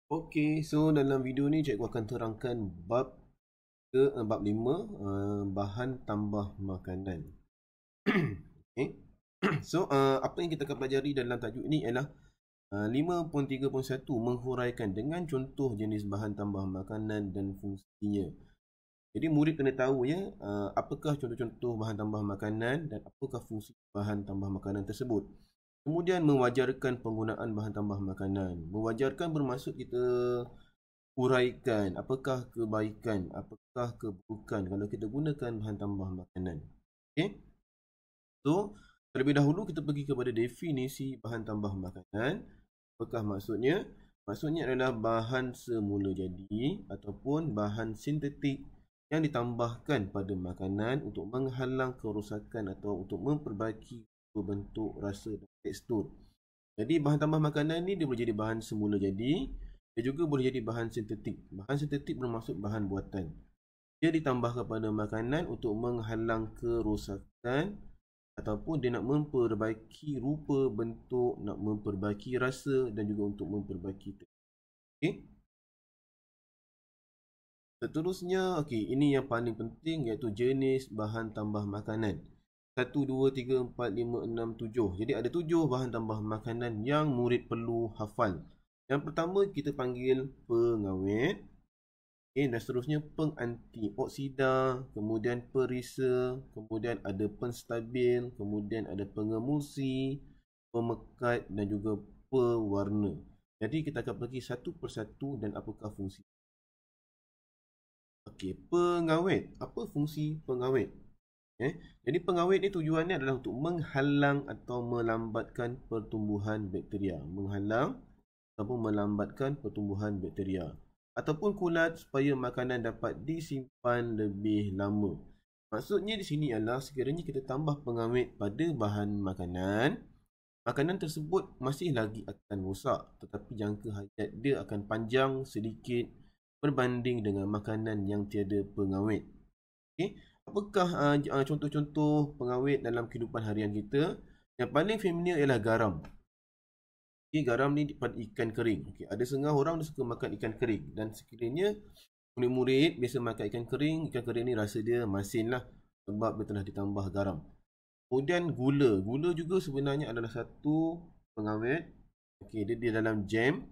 Okey, so dalam video ni cikgu akan terangkan bab 5, bahan tambah makanan. Okey. So apa yang kita akan pelajari dalam tajuk ini ialah 5.3.1 menghuraikan dengan contoh jenis bahan tambah makanan dan fungsinya. Jadi murid kena tahu ya, apakah contoh-contoh bahan tambah makanan dan apakah fungsi bahan tambah makanan tersebut. Kemudian mewajarkan penggunaan bahan tambah makanan. Mewajarkan bermaksud kita uraikan apakah kebaikan, apakah keburukan kalau kita gunakan bahan tambah makanan. Okey. So, terlebih dahulu kita pergi kepada definisi bahan tambah makanan. Apakah maksudnya? Maksudnya adalah bahan semula jadi ataupun bahan sintetik yang ditambahkan pada makanan untuk menghalang kerosakan atau untuk memperbaiki bentuk, rasa dan tekstur. Jadi bahan tambah makanan ni dia boleh jadi bahan semula jadi, dia juga boleh jadi bahan sintetik. Bahan sintetik bermaksud bahan buatan. Dia ditambah kepada makanan untuk menghalang kerosakan ataupun dia nak memperbaiki rupa, bentuk, nak memperbaiki rasa dan juga untuk memperbaiki tekstur. Okey. Seterusnya, okey, ini yang paling penting iaitu jenis bahan tambah makanan. 1, 2, 3, 4, 5, 6, 7. Jadi ada 7 bahan tambah makanan yang murid perlu hafal. Yang pertama kita panggil pengawet. Okay, dan seterusnya pengantioksida, kemudian perisa, kemudian ada penstabil, kemudian ada pengemulsi, pemekat dan juga pewarna. Jadi kita akan pergi satu persatu dan apakah fungsi. Okey, pengawet. Apa fungsi pengawet? Jadi pengawet ni tujuannya adalah untuk menghalang atau melambatkan pertumbuhan bakteria. Menghalang ataupun melambatkan pertumbuhan bakteria. Ataupun kulat supaya makanan dapat disimpan lebih lama. Maksudnya di sini adalah sekiranya kita tambah pengawet pada bahan makanan, makanan tersebut masih lagi akan rosak, tetapi jangka hayat dia akan panjang sedikit berbanding dengan makanan yang tiada pengawet. Okay. Apakah contoh-contoh pengawet dalam kehidupan harian kita? Yang paling familiar ialah garam. Okay, garam ni pada ikan kering. Okay, ada setengah orang dia suka makan ikan kering. Dan sekiranya murid-murid biasa makan ikan kering ni rasa dia masin lah. Sebab dia telah ditambah garam. Kemudian gula. Gula juga sebenarnya adalah satu pengawet. Okay, dia di dalam jam.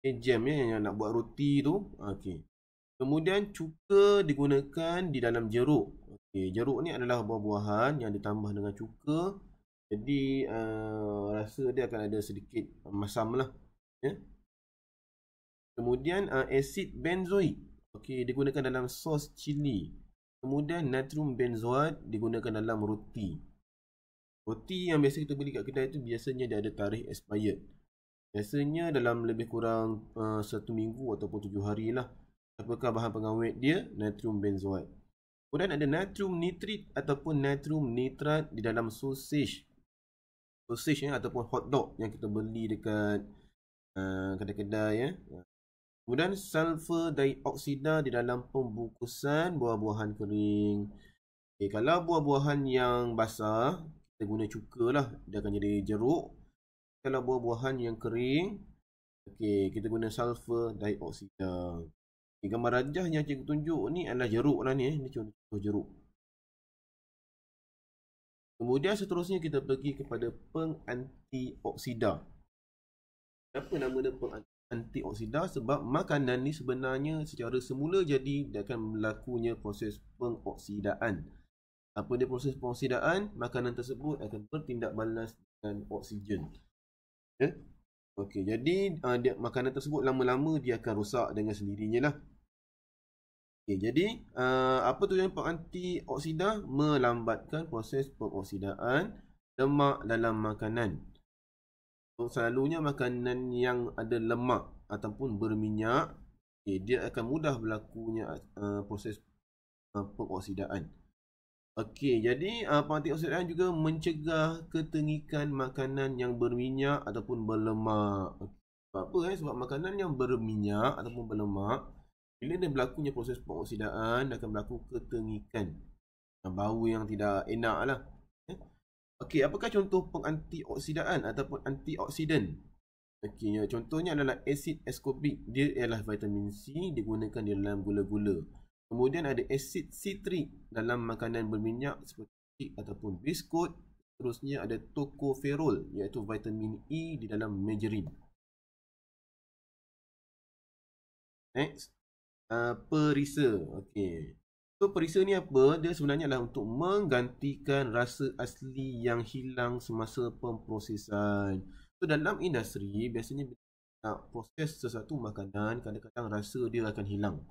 Okay, jam yang nak buat roti tu. Okay. Kemudian cuka digunakan di dalam jeruk. Okay, jeruk ni adalah buah-buahan yang ditambah dengan cuka. Jadi rasa dia akan ada sedikit masam lah. Ya. Kemudian asid benzoik. Okay, digunakan dalam sos cili. Kemudian natrium benzoat digunakan dalam roti. Roti yang biasa kita beli kat kedai tu biasanya dia ada tarikh expired. Biasanya dalam lebih kurang 1 minggu ataupun 7 hari lah. Apakah bahan pengawet dia? Natrium benzoat. Kemudian ada natrium nitrit ataupun natrium nitrat di dalam sausage. Sausage ataupun hotdog yang kita beli dekat kedai-kedai ya. Kemudian sulfur dioksida di dalam pembungkusan buah-buahan kering. Okay, kalau buah-buahan yang basah, kita guna cuka lah. Dia akan jadi jeruk. Kalau buah-buahan yang kering, okay, kita guna sulfur dioksida. Okay, gambar rajah yang cikgu tunjuk ni adalah jeruk lah ni. Ini contoh jeruk. Kemudian seterusnya kita pergi kepada pengantioksida. Kenapa nama dia pengantioksida? Sebab makanan ni sebenarnya secara semula jadi dia akan berlakunya proses pengoksidaan. Apa dia proses pengoksidaan? Makanan tersebut akan bertindak balas dengan oksigen. Ya? Okey, jadi makanan tersebut lama-lama dia akan rosak dengan sendirinya lah. Okay, jadi apa tujuan pengantioksida? Melambatkan proses pengoksidaan lemak dalam makanan. So, selalunya makanan yang ada lemak ataupun berminyak, okay, dia akan mudah berlakunya proses pengoksidaan. Okey, jadi pengantioksidan juga mencegah ketengikan makanan yang berminyak ataupun berlemak. Sebab apa? Sebab makanan yang berminyak ataupun berlemak, bila dia berlakunya proses pengoksidaan, akan berlaku ketengikan. Bau yang tidak enak lah. Okey, apakah contoh pengantioksidan ataupun antioksidan? Okey, contohnya adalah asid ascorbic. Dia ialah vitamin C digunakan di dalam gula-gula. Kemudian ada asid citric dalam makanan berminyak seperti kek ataupun biskut. Terusnya ada tocopherol iaitu vitamin E di dalam margarine. Next, perisa. Okey. So perisa ni apa? Dia sebenarnya adalah untuk menggantikan rasa asli yang hilang semasa pemprosesan. So dalam industri biasanya bila nak proses sesuatu makanan, kadang-kadang rasa dia akan hilang.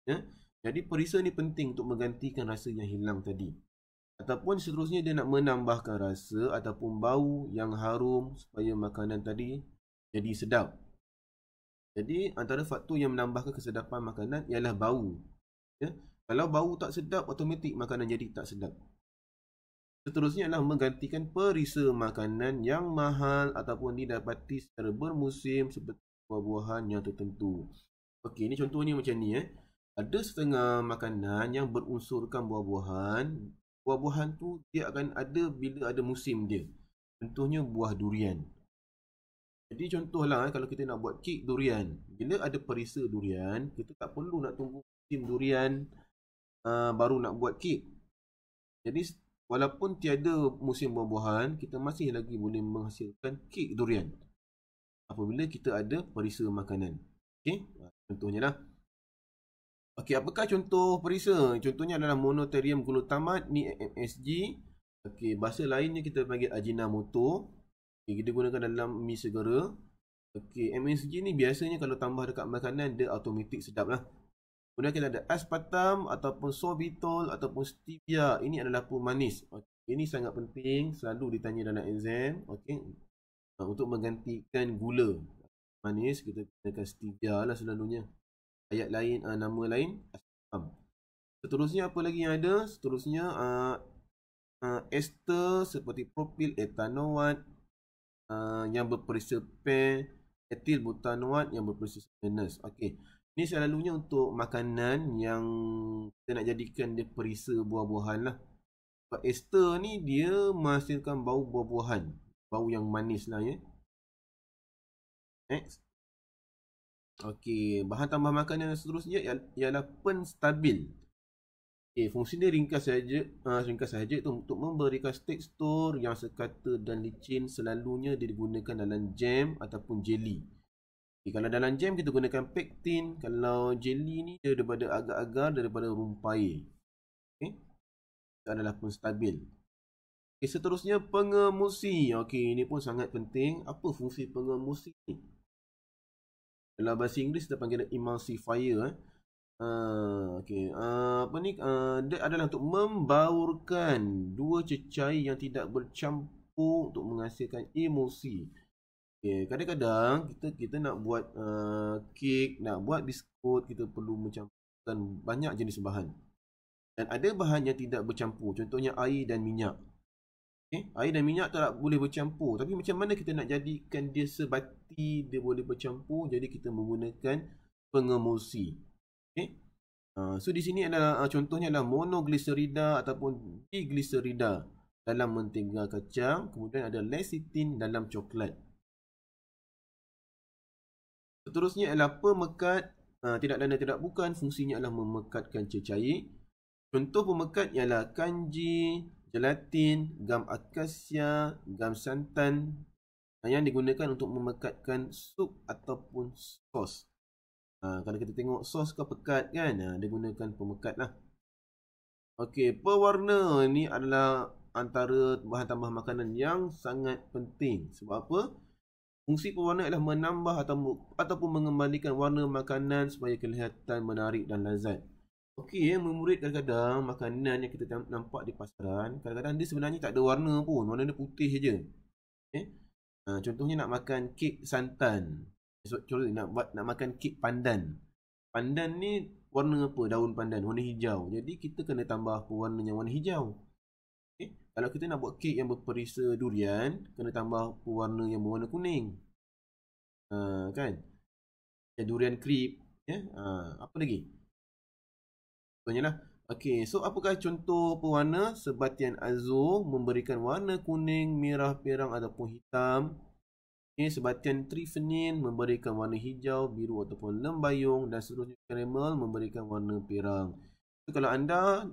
Ya? Jadi perisa ni penting untuk menggantikan rasa yang hilang tadi. Ataupun seterusnya dia nak menambahkan rasa ataupun bau yang harum supaya makanan tadi jadi sedap. Jadi antara faktor yang menambahkan kesedapan makanan ialah bau. Ya? Kalau bau tak sedap, automatik makanan jadi tak sedap. Seterusnya adalah menggantikan perisa makanan yang mahal ataupun didapati secara bermusim seperti buah-buahan yang tertentu. Okey, ni contohnya macam ni. Ada setengah makanan yang berunsurkan buah-buahan. Buah-buahan tu dia akan ada bila ada musim dia. Contohnya buah durian. Jadi contohlah kalau kita nak buat kek durian. Bila ada perisa durian, kita tak perlu nak tunggu musim durian baru nak buat kek. Jadi walaupun tiada musim buah-buahan, kita masih lagi boleh menghasilkan kek durian apabila kita ada perisa makanan. Okey, contohnya lah. Okey, apakah contoh perisa? Contohnya adalah monotherium glutamat ni MSG. Okey, bahasa lainnya kita panggil Ajinomoto. Okey, kita gunakan dalam mi segera. Okey, MSG ni biasanya kalau tambah dekat makanan dia automatik sedap lah. Kemudian kita ada aspartam ataupun sorbitol ataupun stevia. Ini adalah pemanis. Okay. Ini sangat penting. Selalu ditanya dalam exam. Okay. Untuk menggantikan gula manis, kita gunakan stevia lah selalunya. Ayat lain, nama lain, aspartam. Seterusnya apa lagi yang ada? Seterusnya ester seperti propyl etanoat yang berperisa pen, etil butanoat yang berperisa stannous. Okey. Ini selalunya untuk makanan yang kita nak jadikan dia perisa buah-buahan lah. Sebab ester ni dia menghasilkan bau buah-buahan. Bau yang manis lah ya. Next. Okey, bahan tambah makanan yang seterusnya ialah penstabil. Okey, fungsi dia ringkas sahaja itu untuk memberikan tekstur yang sekata dan licin. Selalunya dia digunakan dalam jam ataupun jelly. Okay, kalau dalam jam kita gunakan pektin. Kalau jelly ni dia daripada agar-agar daripada rumpai. Okay. Itu adalah penstabil. Okay, seterusnya pengemusi. Okay, ini pun sangat penting. Apa fungsi pengemusi ni? Dalam bahasa Inggeris kita panggil emulsifier. Okay. Apa ni? Dia adalah untuk membaurkan dua cecair yang tidak bercampur untuk menghasilkan emulsi. Okay, kadang-kadang kita nak buat kek, nak buat biskut, kita perlu mencampurkan banyak jenis bahan. Dan ada bahan yang tidak bercampur, contohnya air dan minyak. Okay, air dan minyak tak boleh bercampur, tapi macam mana kita nak jadikan dia sebati, dia boleh bercampur, jadi kita menggunakan pengemulsi. Okay. So di sini adalah contohnya adalah monogliserida ataupun digliserida dalam mentega kacang, kemudian ada lecithin dalam coklat. Seterusnya adalah pemekat. Tidak dan tidak bukan. Fungsinya adalah memekatkan cecair. Contoh pemekat ialah kanji, gelatin, gam akasia, gam santan yang digunakan untuk memekatkan sup ataupun sos. Kalau kita tengok sos ke pekat kan, dia gunakan pemekat lah. Okey, pewarna ni adalah antara bahan tambah makanan yang sangat penting. Sebab apa? Fungsi pewarna adalah menambah ataupun mengembalikan warna makanan supaya kelihatan menarik dan lazat. Okey, memurid kadang-kadang makanan yang kita nampak di pasaran, kadang-kadang dia sebenarnya tak ada warna pun, warna dia putih je. Okay? Contohnya nak makan kek santan. Contohnya nak makan kek pandan. Pandan ni warna apa? Daun pandan, warna hijau. Jadi kita kena tambah pewarna yang warna hijau. Okay. Kalau kita nak buat kek yang berperisa durian, kena tambah pewarna yang berwarna kuning. Kan? Durian crepe. Apa lagi? Contohnya lah. Okay, so apakah contoh pewarna? Sebatian azo memberikan warna kuning, merah, perang ataupun hitam. Okay, sebatian triphenyl memberikan warna hijau, biru ataupun lembayung, dan seterusnya caramel memberikan warna pirang. So, kalau anda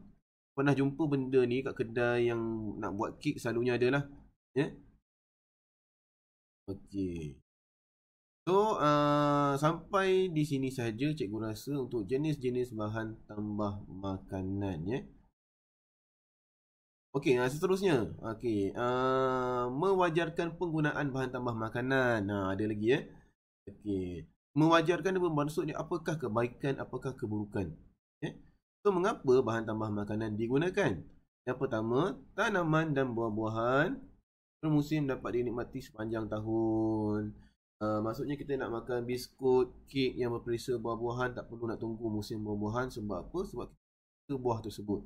pernah jumpa benda ni kat kedai yang nak buat kek, selalunya ada lah. Yeah? Okey. So, sampai di sini sahaja cikgu rasa untuk jenis-jenis bahan tambah makanan, ya. Okey, seterusnya. Okey, mewajarkan penggunaan bahan tambah makanan. Ada lagi, ya. Okey. Mewajarkan itu bermaksudnya apakah kebaikan, apakah keburukan. Ya. So, mengapa bahan tambah makanan digunakan? Yang pertama, tanaman dan buah-buahan bermusim dapat dinikmati sepanjang tahun. Maksudnya kita nak makan biskut, kek yang berperisa buah-buahan, tak perlu nak tunggu musim buah-buahan. Sebab apa? Sebab kita buah tersebut.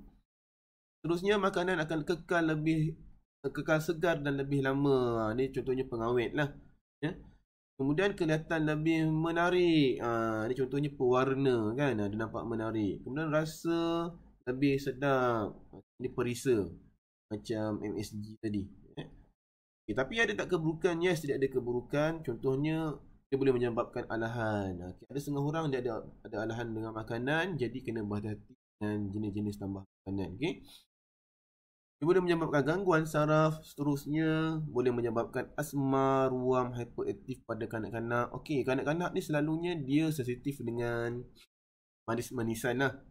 Terusnya, makanan akan kekal segar dan lebih lama. Ini contohnya pengawet lah. Ya. Kemudian kelihatan lebih menarik. Ini contohnya pewarna kan. Dia nampak menarik. Kemudian rasa lebih sedap. Ini perisa. Macam MSG tadi. Okay, tapi ada tak keburukan? Yes, tidak ada keburukan. Contohnya, dia boleh menyebabkan alahan. Okay, ada setengah orang dia ada alahan dengan makanan. Jadi kena berhati-hati dengan jenis-jenis tambah makanan. Okay. Dia boleh menyebabkan gangguan saraf. Seterusnya, boleh menyebabkan asma, ruam, hyperaktif pada kanak-kanak. Okey, kanak-kanak ni selalunya dia sensitif dengan manis-manisan lah.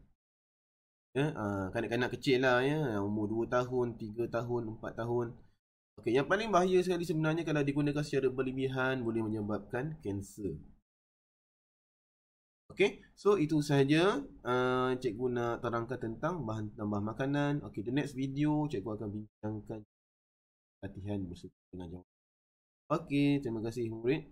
Ya, kanak-kanak kecil lah ya, umur 2 tahun, 3 tahun, 4 tahun. Okey, yang paling bahaya sekali sebenarnya kalau digunakan secara berlebihan boleh menyebabkan kanser. Okey, so itu sahaja cikgu nak terangkan tentang bahan tambah makanan. Okey, the next video cikgu akan bincangkan latihan bersuku dengan jawapan. Okey, terima kasih murid.